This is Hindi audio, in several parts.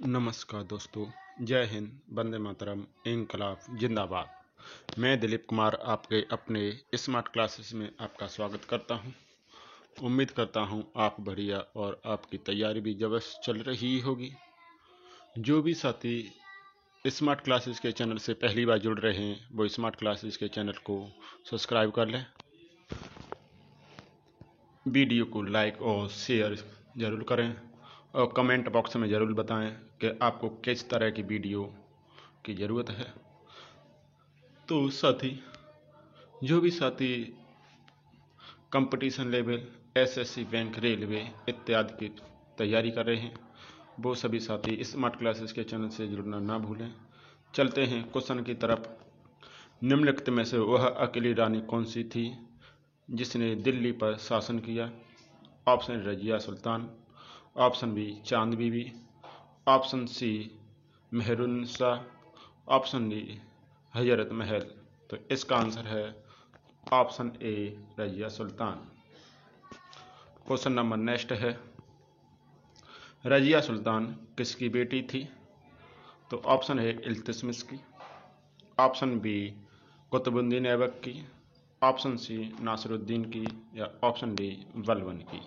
नमस्कार दोस्तों, जय हिंद, वंदे मातरम, इंकलाब जिंदाबाद। मैं दिलीप कुमार आपके अपने स्मार्ट क्लासेस में आपका स्वागत करता हूं। उम्मीद करता हूं आप बढ़िया और आपकी तैयारी भी जबरदस्त चल रही होगी। जो भी साथी स्मार्ट क्लासेस के चैनल से पहली बार जुड़ रहे हैं वो स्मार्ट क्लासेस के चैनल को सब्सक्राइब कर लें। वीडियो को लाइक और शेयर ज़रूर करें और कमेंट बॉक्स में ज़रूर बताएं कि आपको किस तरह की वीडियो की ज़रूरत है। तो साथी, जो भी साथी competition level, SSC, bank, railway इत्यादि की तैयारी कर रहे हैं वो सभी साथी स्मार्ट क्लासेस के चैनल से जुड़ना ना भूलें। चलते हैं क्वेश्चन की तरफ। निम्नलिखित में से वह अकेली रानी कौन सी थी जिसने दिल्ली पर शासन किया? Option Razia Sultan, option B Chand Bibi, option C Mehrunnisa, option D Hazrat Mahal. तो इसका आंसर है option A Razia Sultan. Question number next है, रजिया सुल्तान किसकी बेटी थी? तो ऑप्शन है इल्तुतमिश की, ऑप्शन बी कुतुबुद्दीन ऐबक की, ऑप्शन सी नासिरुद्दीन की या ऑप्शन डी बलबन की।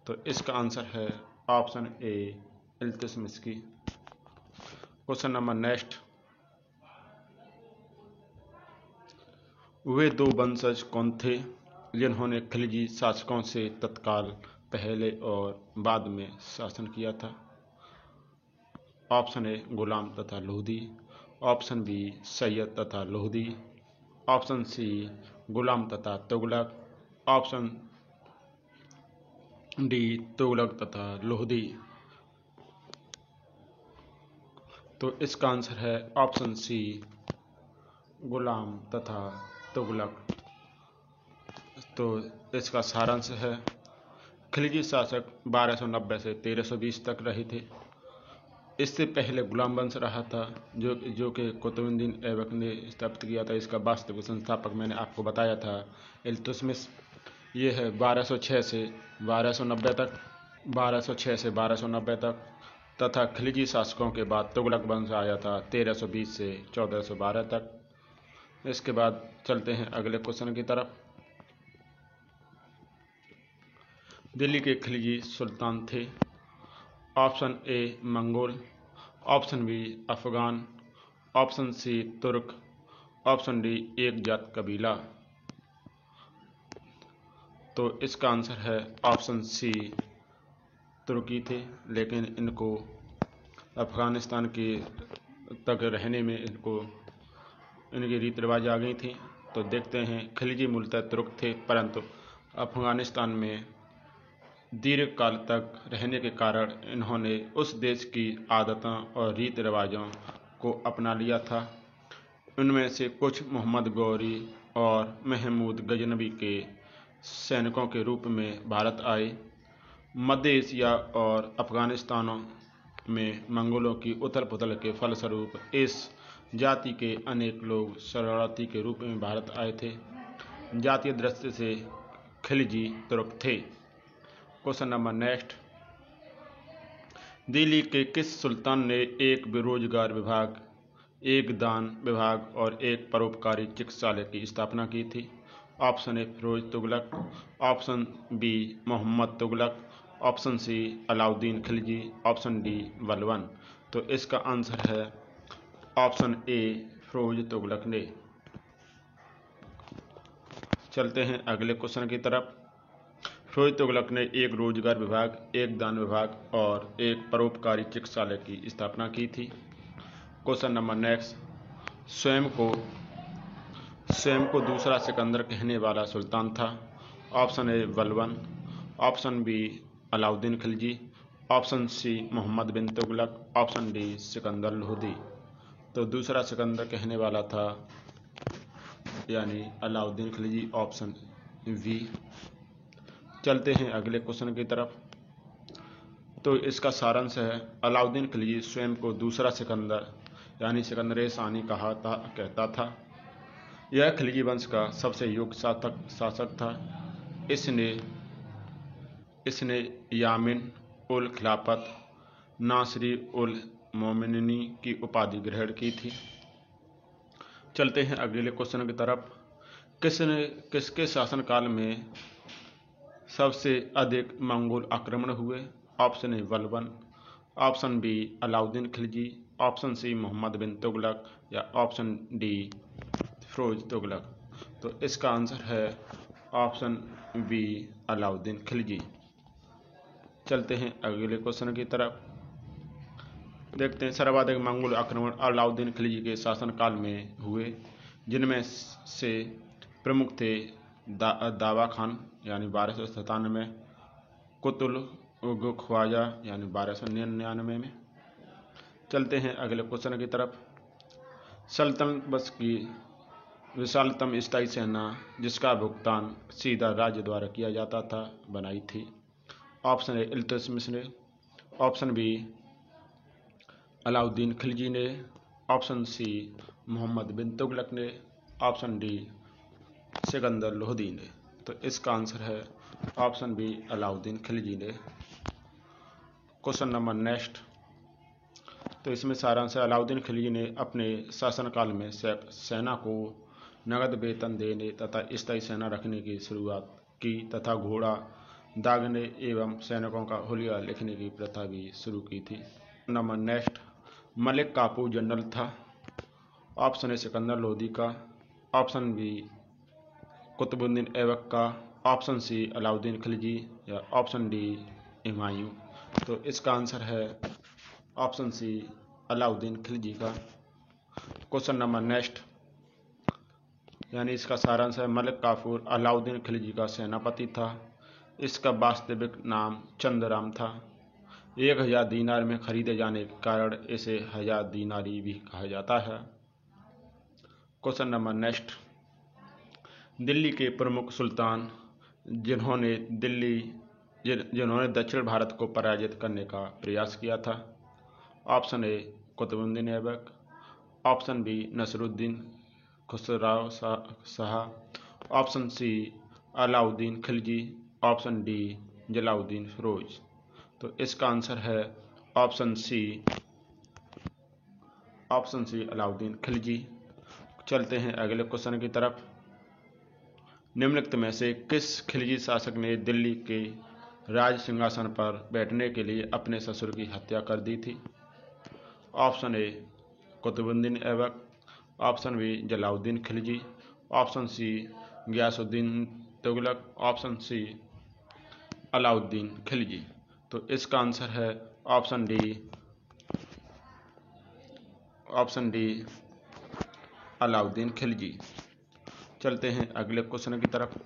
तो इसका आंसर है ऑप्शन ए इल्तुतमिश की। क्वेश्चन नंबर नेक्स्ट, वे दो वंशज कौन थे जिन्होंने खिलजी शासकों से तत्काल पहले और बाद में शासन किया था? ऑप्शन ए गुलाम तथा लोधी, ऑप्शन बी सैयद तथा लोधी, ऑप्शन सी गुलाम तथा तुगलक, ऑप्शन डी तुगलक तथा लोधी। तो इसका आंसर है ऑप्शन सी गुलाम तथा तुगलक। तो इसका सारांश है, खिलजी शासक 1290 से 1320 तक रहे थे। इससे पहले गुलाम वंश रहा था जो कि कुतुबुद्दीन ऐबक ने स्थापित किया था। इसका वास्तविक संस्थापक मैंने आपको बताया था इल्तुतमिश। ये है 1206 से 1290 तक, 1206 से 1290 तक। तथा खिलजी शासकों के बाद तुगलक वंश आया था 1320 से 1412 तक। इसके बाद चलते हैं अगले क्वेश्चन की तरफ। दिल्ली के खिलजी सुल्तान थे? Option A Mongol, option B Afghan, option C Turk, option D एक जात कबीला। तो इसका आंसर है ऑप्शन सी तुर्की थे, लेकिन इनको अफगानिस्तान के तक रहने में इनकी रीति रिवाज आ गई थी। तो देखते हैं, खिलजी मूलतः तुर्क थे परंतु अफगानिस्तान में दीर्घ काल तक रहने के कारण इन्होंने उस देश की आदतों और रीति रिवाजों को अपना लिया था। उनमें से कुछ मोहम्मद गौरी और महमूद गजनवी के सैनिकों के रूप में भारत आए। मध्य एशिया और अफगानिस्तानों में मंगोलों की उथल पुथल के फलस्वरूप इस जाति के अनेक लोग शरणार्थी के रूप में भारत आए थे। जातीय दृष्टि से खिलजी तुर्क थे। क्वेश्चन नंबर नेक्स्ट, दिल्ली के किस सुल्तान ने एक बेरोजगार विभाग, एक दान विभाग और एक परोपकारी चिकित्सालय की स्थापना की थी? Option A Firoz Tughlaq, option B Muhammad Tughlaq, option C Alauddin Khilji, option D Balban. तो इसका आंसर है ऑप्शन ए फिरोज तुगलक ने। चलते हैं अगले क्वेश्चन की तरफ। फिरोज तुगलक ने एक रोजगार विभाग, एक दान विभाग और एक परोपकारी चिकित्सालय की स्थापना की थी। क्वेश्चन नंबर नेक्स्ट, स्वयं को दूसरा सिकंदर कहने वाला सुल्तान था? Option A Balban, option B Alauddin Khilji, option C Mohammad bin Tughlaq, option D Sikandar Lodhi. तो दूसरा सिकंदर कहने वाला था यानी अलाउद्दीन खिलजी, ऑप्शन वी। चलते हैं अगले क्वेश्चन की तरफ। तो इसका सारांश है, अलाउद्दीन खिलजी स्वयं को दूसरा सिकंदर यानी सिकंदर सानी कहता था। यह खिलजी वंश का सबसे योग्य शासक था। इसने यामिन उल खिलाफत, नासिरी उल मोमिनी की उपाधि ग्रहण की थी। चलते हैं अगले क्वेश्चन की तरफ। किसके शासनकाल में सबसे अधिक मंगोल आक्रमण हुए? Option A Balban, option B Alauddin Khilji, option C Mohammad bin Tughlaq या ऑप्शन डी फिरोज तुगलक। तो इसका आंसर है ऑप्शन बी अलाउद्दीन खिलजी। चलते हैं अगले क्वेश्चन की तरफ। देखते हैं सर्वाधिक मंगोल आक्रमण अलाउद्दीन खिलजी के शासनकाल में हुए, जिनमें से प्रमुख थे दावा खान यानी 1297, कुतुल उग ख्वाजा यानी 1299 में। चलते हैं अगले क्वेश्चन की तरफ। सल्तनत बस की विशालतम स्थायी सेना जिसका भुगतान सीधा राज्य द्वारा किया जाता था बनाई थी? ऑप्शन ए इल्तुतमिश ने, ऑप्शन बी अलाउद्दीन खिलजी ने, ऑप्शन सी मोहम्मद बिन तुगलक ने, ऑप्शन डी सिकंदर लोदी ने। तो इसका आंसर है ऑप्शन बी अलाउद्दीन खिलजी ने। Question number next. तो इसमें सारांश है, अलाउद्दीन खिलजी ने अपने शासनकाल में सेना को नगद वेतन देने तथा स्थायी सेना रखने की शुरुआत की तथा घोड़ा दागने एवं सैनिकों का हुलिया लिखने की प्रथा भी शुरू की थी। Number next. Malik Kafur general था? ऑप्शन ए सिकंदर लोदी का, ऑप्शन बी कुतुबुद्दीन ऐबक का, ऑप्शन सी अलाउद्दीन खिलजी या ऑप्शन डी हुमायूं। तो इसका आंसर है ऑप्शन सी अलाउद्दीन खिलजी का। क्वेश्चन नंबर नेक्स्ट, यानी इसका सारांश है, मलिक काफूर अलाउद्दीन खिलजी का सेनापति था। इसका वास्तविक नाम चंदराम था। 1000 दीनार में खरीदे जाने के कारण इसे 1000 दीनारी भी कहा जाता है। Question number next. दिल्ली के प्रमुख सुल्तान जिन्होंने दक्षिण भारत को पराजित करने का प्रयास किया था? Option A Qutubuddin Aibak, option B Nasiruddin Khusrau Shah, option C Alauddin Khilji, option D Jalaluddin Firoz. तो इसका आंसर है ऑप्शन सी अलाउद्दीन खिलजी। चलते हैं अगले क्वेश्चन की तरफ। निम्नलिखित में से किस खिलजी शासक ने दिल्ली के राज सिंहासन पर बैठने के लिए अपने ससुर की हत्या कर दी थी? Option A Qutubuddin Aibak, option B Jalaluddin Khilji, option C Ghiyasuddin Tughlaq, option C Alauddin Khilji. तो इसका आंसर है ऑप्शन डी अलाउद्दीन खिलजी। चलते हैं अगले क्वेश्चन की तरफ।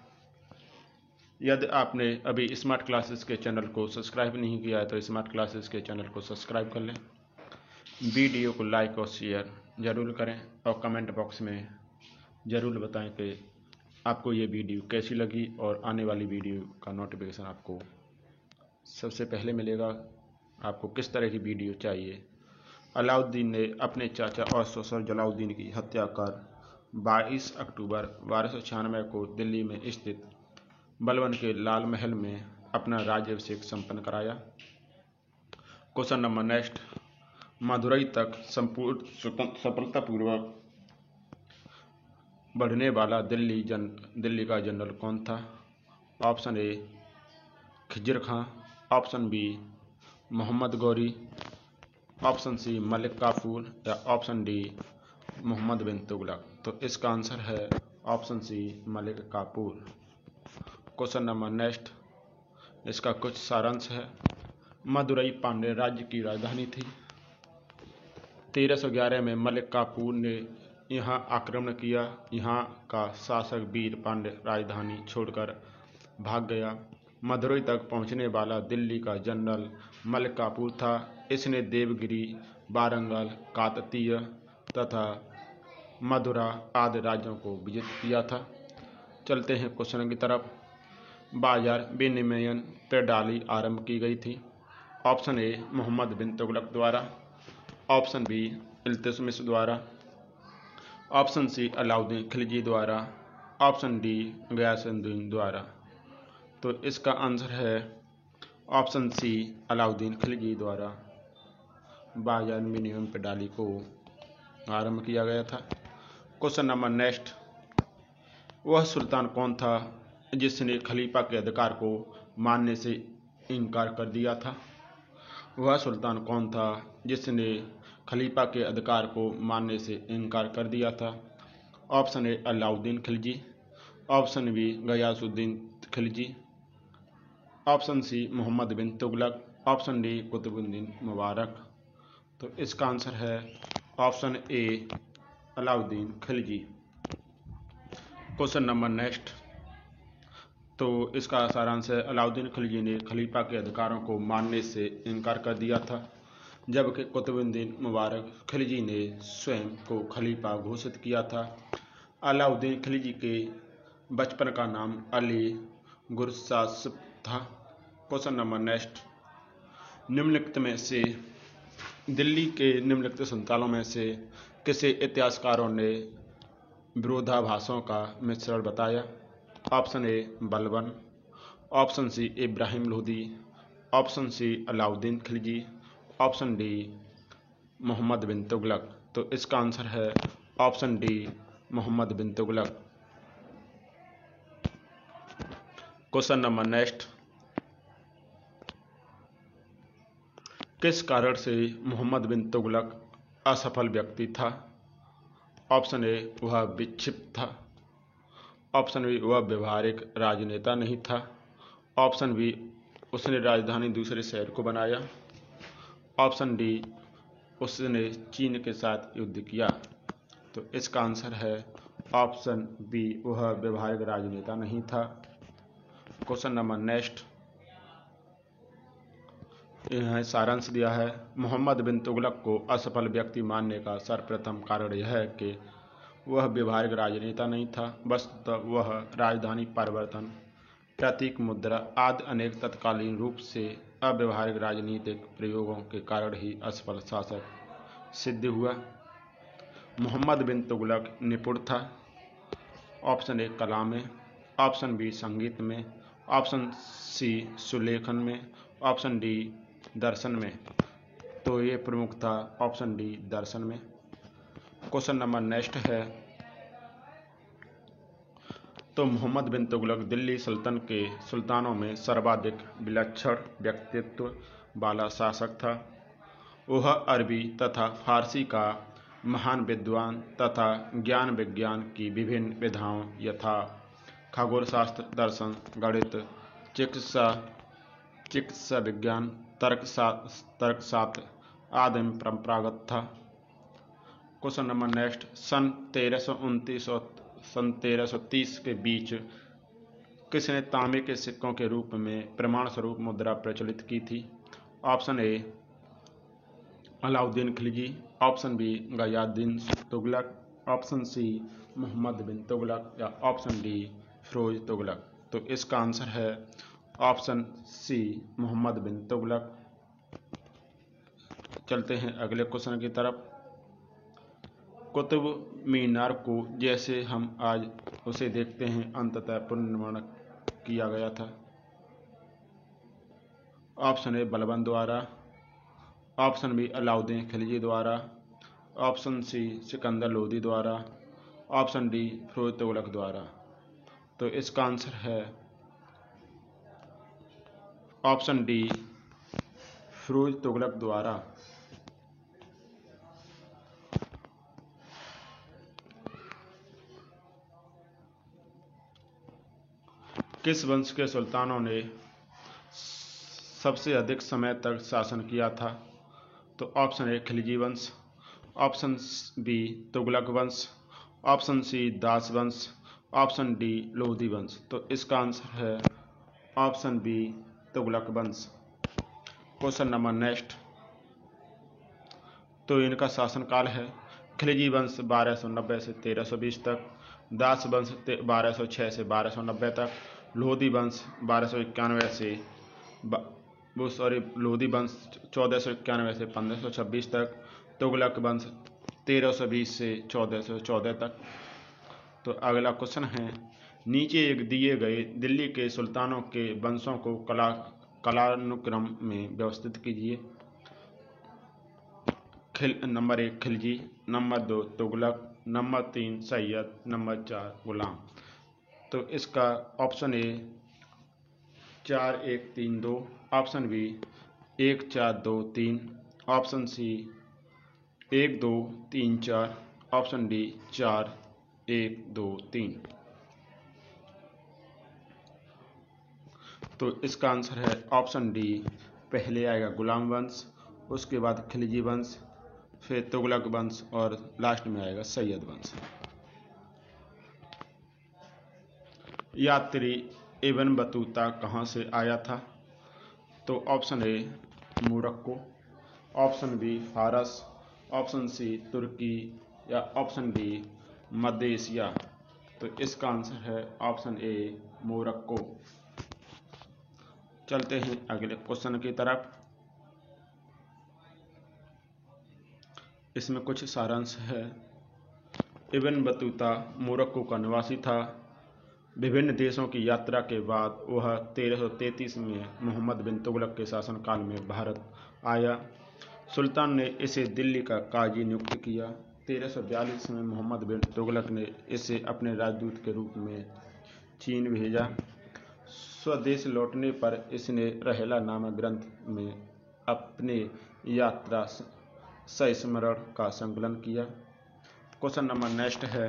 यदि आपने अभी स्मार्ट क्लासेस के चैनल को सब्सक्राइब नहीं किया है तो स्मार्ट क्लासेस के चैनल को सब्सक्राइब कर लें। वीडियो को लाइक और शेयर ज़रूर करें और कमेंट बॉक्स में ज़रूर बताएं कि आपको ये वीडियो कैसी लगी और आने वाली वीडियो का नोटिफिकेशन आपको सबसे पहले मिलेगा। आपको किस तरह की वीडियो चाहिए? अलाउद्दीन ने अपने चाचा और ससुर जलाउद्दीन की हत्या कर 22 अक्टूबर 1296 को दिल्ली में स्थित बलबन के लाल महल में अपना राज्याभिषेक संपन्न कराया। Question number next. मदुरई तक सफलतापूर्वक बढ़ने वाला दिल्ली का जनरल कौन था? Option A Khizr Khan, option B Mohammad Ghori, option C Malik Kafur या ऑप्शन डी मोहम्मद बिन तुगलक। तो इसका आंसर है option C Malik Kafur. Question number next. इसका कुछ सारांश है। मदुरई पांड्य राज्य की राजधानी थी। 1311 में मलिक काफूर ने यहाँ आक्रमण किया। यहाँ का शासक वीर पांड्य राजधानी छोड़कर भाग गया। मदुरई तक पहुँचने वाला दिल्ली का जनरल मलिक काफूर था। इसने देवगिरी, वारंगल, काकतीय तथा मदुरा आदि राज्यों को विजित किया था। चलते हैं क्वेश्चन की तरफ। बाजार विनिमयन प्रणाली आरंभ की गई थी। ऑप्शन ए मोहम्मद बिन तुगलक द्वारा, ऑप्शन बी इल्तुतमिश द्वारा, ऑप्शन सी अलाउद्दीन खिलजी द्वारा, ऑप्शन डी गयासुद्दीन द्वारा। तो इसका आंसर है ऑप्शन सी अलाउद्दीन खिलजी द्वारा। बाज़ार नियम प्रणाली को आरंभ किया गया था। क्वेश्चन नंबर नेक्स्ट, वह सुल्तान कौन था जिसने खलीफा के अधिकार को मानने से इनकार कर दिया था? वह सुल्तान कौन था जिसने खलीफा के अधिकार को मानने से इनकार कर दिया था? Option A Alauddin Khilji, option B Ghiyasuddin Khilji, option C Mohammad bin Tughlaq, option D Qutubuddin Mubarak. तो इसका आंसर है option A Alauddin Khilji. Question number next, तो इसका सारांश है अलाउद्दीन खिलजी ने खलीफा के अधिकारों को मानने से इनकार कर दिया था, जबकि कुतुबुद्दीन मुबारक खिलजी ने स्वयं को खलीफा घोषित किया था। अलाउद्दीन खिलजी के बचपन का नाम अली गुरसासिब था। क्वेश्चन नंबर नेक्स्ट, निम्नलिखित में से दिल्ली के निम्नलिखित संस्थानों में से किसे इतिहासकारों ने विरोधाभासों का मिश्रण बताया? Option A Balban, option C Ibrahim Lodi, option C Alauddin Khilji, option D Mohammad bin Tughlaq. तो इसका आंसर है option D Mohammad bin Tughlaq. Question number next, किस कारण से मोहम्मद बिन तुगलक असफल व्यक्ति था? ऑप्शन ए वह विक्षिप्त था, ऑप्शन बी वह व्यवहारिक राजनेता नहीं था, ऑप्शन बी उसने राजधानी दूसरे शहर को बनाया, ऑप्शन डी उसने चीन के साथ युद्ध किया। तो इसका आंसर है ऑप्शन बी वह व्यवहारिक राजनेता नहीं था। क्वेश्चन नंबर नेक्स्ट, यह सारांश दिया है। मोहम्मद बिन तुगलक को असफल व्यक्ति मानने का सर्वप्रथम कारण यह है कि वह व्यवहारिक राजनेता नहीं था, वस्तुतः वह राजधानी परिवर्तन, प्रतीक मुद्रा आदि अनेक तत्कालीन रूप से अव्यवहारिक राजनीतिक प्रयोगों के कारण ही असफल शासक सिद्ध हुआ। मोहम्मद बिन तुगलक निपुण था। ऑप्शन ए कला में, ऑप्शन बी संगीत में, ऑप्शन सी सुलेखन में, ऑप्शन डी दर्शन में। तो ये प्रमुख था ऑप्शन डी दर्शन में। क्वेश्चन नंबर नेक्स्ट है, तो मोहम्मद बिन तुगलक दिल्ली सल्तनत के सुल्तानों में सर्वाधिक विलक्षण व्यक्तित्व वाला शासक था। वह अरबी तथा फारसी का महान विद्वान तथा ज्ञान विज्ञान की विभिन्न विधाओं यथा खगोलशास्त्र, दर्शन, गणित, चिकित्सा विज्ञान, तर्कशास्त्र आदि में परंपरागत था। क्वेश्चन नंबर नेक्स्ट, सन 1329 और सन 1330 के बीच किसने तांबे के सिक्कों के रूप में प्रमाण स्वरूप मुद्रा प्रचलित की थी? Option A Alauddin Khilji, option B Ghiyasuddin Tughlaq, option C Mohammad bin Tughlaq या ऑप्शन डी फिरोज तुगलक। तो इसका आंसर है ऑप्शन सी मोहम्मद बिन तुगलक। चलते हैं अगले क्वेश्चन की तरफ। कुतुब मीनार को जैसे हम आज उसे देखते हैं अंततः पुनर्निर्माण किया गया था। ऑप्शन ए बलबन द्वारा, ऑप्शन बी अलाउद्दीन खिलजी द्वारा, ऑप्शन सी सिकंदर लोदी द्वारा, ऑप्शन डी फिरोज तुगलक द्वारा। तो इसका आंसर है ऑप्शन डी फिरोज तुगलक द्वारा। किस वंश के सुल्तानों ने सबसे अधिक समय तक शासन किया था? तो ऑप्शन ए खिलजी वंश, ऑप्शन बी तुगलक वंश, ऑप्शन सी दास वंश, ऑप्शन डी लोधी वंश। तो इसका आंसर है ऑप्शन बी तुगलक वंश। क्वेश्चन नंबर नेक्स्ट, तो इनका शासनकाल है। खिलजी वंश 1290 से 1320 तक, दास वंश 1206 से 1290 तक, लोधी वंश 1291 से लोधी वंश 1491 से 1526 तक, तुगलक वंश 1320 से 1414 तक। तो अगला क्वेश्चन है, नीचे एक दिए गए दिल्ली के सुल्तानों के वंशों को कालानुक्रम में व्यवस्थित कीजिए। Number 1 Khilji, number 2 Tughlaq, number 3 Sayyid, number 4 Ghulam. तो इसका option A 4 1 3 2, option B 1 4 2 3, option C 1 2 3 4, option D 4 1 2 3। तो इसका आंसर है ऑप्शन डी। पहले आएगा गुलाम वंश, उसके बाद खिलजी वंश, फिर तुगलक वंश और लास्ट में आएगा सैयद वंश। यात्री इब्न बतूता कहाँ से आया था? तो option A Morocco, option B फारस, ऑप्शन सी तुर्की या ऑप्शन डी मध्य एशिया। तो इसका आंसर है ऑप्शन ए मोरक्को। चलते हैं अगले क्वेश्चन की तरफ। इसमें कुछ सारांश है। इब्न बतूता मोरक्को का निवासी था। विभिन्न देशों की यात्रा के बाद वह 1333 में मोहम्मद बिन तुगलक के शासनकाल में भारत आया। सुल्तान ने इसे दिल्ली का काजी नियुक्त किया। 1342 में मोहम्मद बिन तुगलक ने इसे अपने राजदूत के रूप में चीन भेजा। स्वदेश लौटने पर इसने रहेला नामक ग्रंथ में अपने यात्रा संस्मरण का संकलन किया। क्वेश्चन नंबर नेक्स्ट है,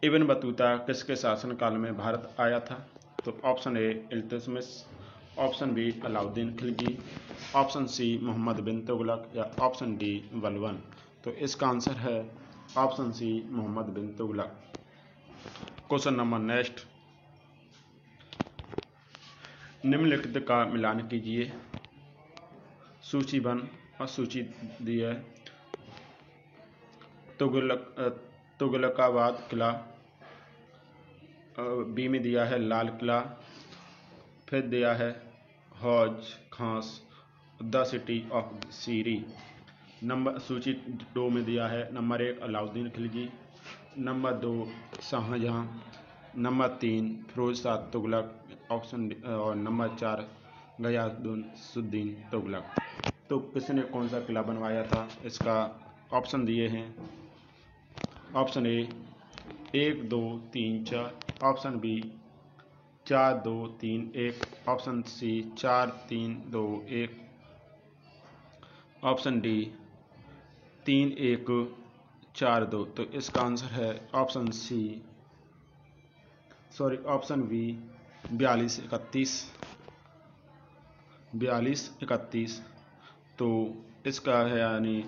इब्न बतूता किसके शासनकाल में भारत आया था? तो option A Iltutmish, option B Alauddin Khilji, option C Mohammad bin Tughlaq या ऑप्शन डी बलबन। तो इसका आंसर है option C Mohammad bin Tughlaq. Question number next, निम्नलिखित का मिलान कीजिए। सूची 1 और सूची दी है। तुगलकाबाद किला, बी में दिया है लाल किला, फिर दिया है Hauz Khas the city of Siri. Number सूची 2 में दिया है number 1 Alauddin Khilji, number 2 Shahjahan, number 3 Firoz Shah Tughlaq option और नंबर 4 गयासुद्दीन तुगलक। तो किसने कौन सा किला बनवाया था? इसका ऑप्शन दिए हैं। Option A 1 2 3 4, option B 4 2 3 1, option C 4 3 2 1, option D 3 1 4 2। तो इसका आंसर है ऑप्शन सी ऑप्शन बी 42 31। तो इसका है यानी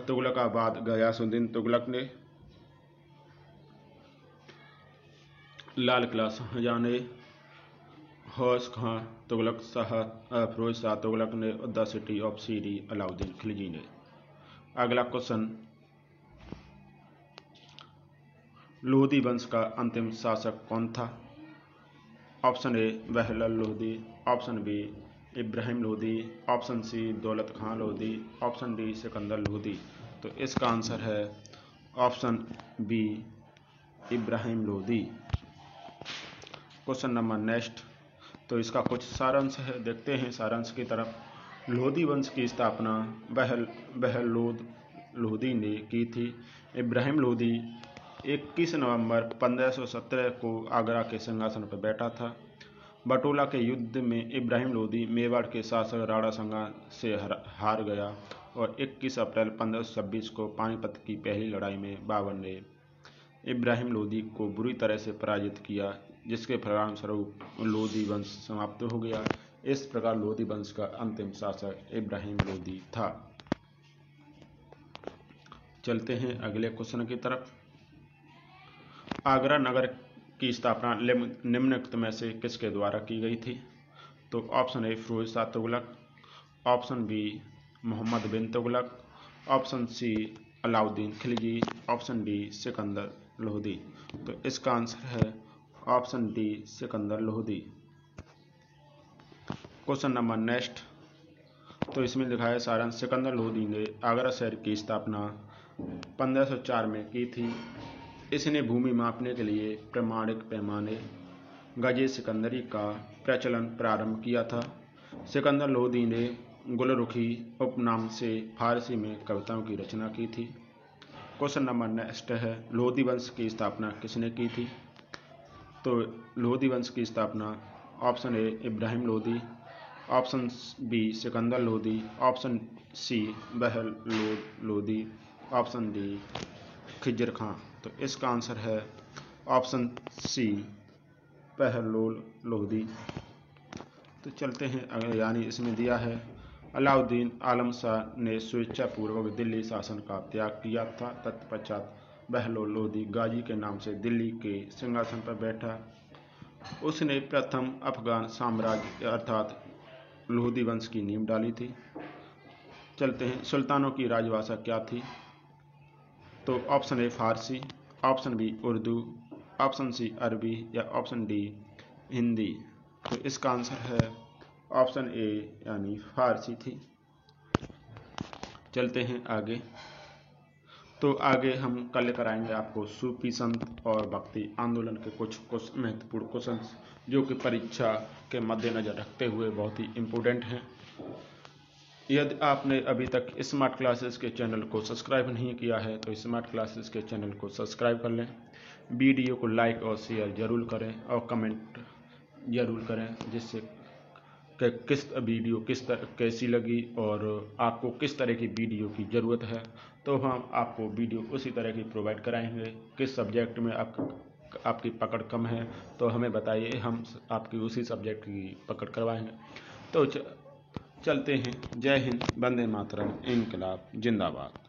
तुगलकाबाद गयासुद्दीन तुगलक ने, लाल किला शाहजहां ने, हौज खां तुगलक फिरोज शाह तुगलक ने और द सिटी ऑफ सीरी अलाउद्दीन खिलजी ने। अगला क्वेश्चन, लोधी वंश का अंतिम शासक कौन था? Option A Bahlul Lodhi, option B Ibrahim Lodhi, option C Daulat Khan Lodhi, option D Sikandar Lodhi. तो इसका आंसर है option B Ibrahim Lodhi. Question number next, तो इसका कुछ सारांश है, देखते हैं सारांश की तरफ। लोधी वंश की स्थापना बहलोद लोधी ने की थी। इब्राहिम लोधी 21 नवंबर 1517 को आगरा के सिंहासन पर बैठा था। बटोला के युद्ध में इब्राहिम लोधी मेवाड़ के शासक राणा संगा से हार गया और 21 अप्रैल 1526 को पानीपत की पहली लड़ाई में बाबर ने इब्राहिम लोधी को बुरी तरह से पराजित किया, जिसके परिणामस्वरूप लोधी वंश समाप्त हो गया। इस प्रकार लोधी वंश का अंतिम शासक इब्राहिम लोधी था। चलते हैं अगले क्वेश्चन की तरफ। आगरा नगर की स्थापना निम्नलिखित में से किसके द्वारा की गई थी? तो option A Firoz Shah Tughlaq, option B Muhammad bin Tughlaq, option C Alauddin Khilji, option D Sikandar Lodhi. तो इसका आंसर है option D Sikandar Lodi. Question number next, तो इसमें लिखा है सारांश। सिकंदर लोधी ने आगरा शहर की स्थापना 1504 में की थी। इसने भूमि मापने के लिए प्रमाणिक पैमाने गजे सिकंदरी का प्रचलन प्रारंभ किया था। सिकंदर लोधी ने गुलरुखी उपनाम से फारसी में कविताओं की रचना की थी। क्वेश्चन नंबर नेक्स्ट है, लोधी वंश की स्थापना किसने की थी? तो लोधी वंश की स्थापना option A Ibrahim Lodhi, option B Sikandar Lodi, option C Bahlul Lodi, option D Khizr Khan. तो इसका आंसर है ऑप्शन सी पहलोल लोधी। तो चलते हैं, यानी इसमें दिया है अलाउद्दीन आलम शाह ने स्वेच्छापूर्वक दिल्ली शासन का त्याग किया था। तत्पश्चात बहलोल लोधी गाजी के नाम से दिल्ली के सिंहासन पर बैठा। उसने प्रथम अफगान साम्राज्य अर्थात लोधी वंश की नींव डाली थी। चलते हैं, सुल्तानों की राजभाषा क्या थी? तो option A Farsi, option B Urdu, option C अरबी या ऑप्शन डी हिंदी। तो इसका आंसर है ऑप्शन ए यानी फारसी थी। चलते हैं आगे। तो आगे हम कल लेकर आएंगे आपको सूफी संत और भक्ति आंदोलन के कुछ महत्वपूर्ण क्वेश्चन जो कि परीक्षा के मद्देनजर रखते हुए बहुत ही इम्पोर्टेंट हैं। यदि आपने अभी तक स्मार्ट क्लासेस के चैनल को सब्सक्राइब नहीं किया है तो स्मार्ट क्लासेस के चैनल को सब्सक्राइब कर लें, वीडियो को लाइक और शेयर जरूर करें और कमेंट जरूर करें, जिससे कि किस वीडियो कैसी लगी और आपको किस तरह की वीडियो की ज़रूरत है, तो हम आपको वीडियो उसी तरह की प्रोवाइड कराएंगे। किस सब्जेक्ट में आपकी पकड़ कम है तो हमें बताइए, हम आपकी उसी सब्जेक्ट की पकड़ करवाएंगे। तो चलते हैं। जय हिंद, वंदे मातरम, इनकलाब जिंदाबाद।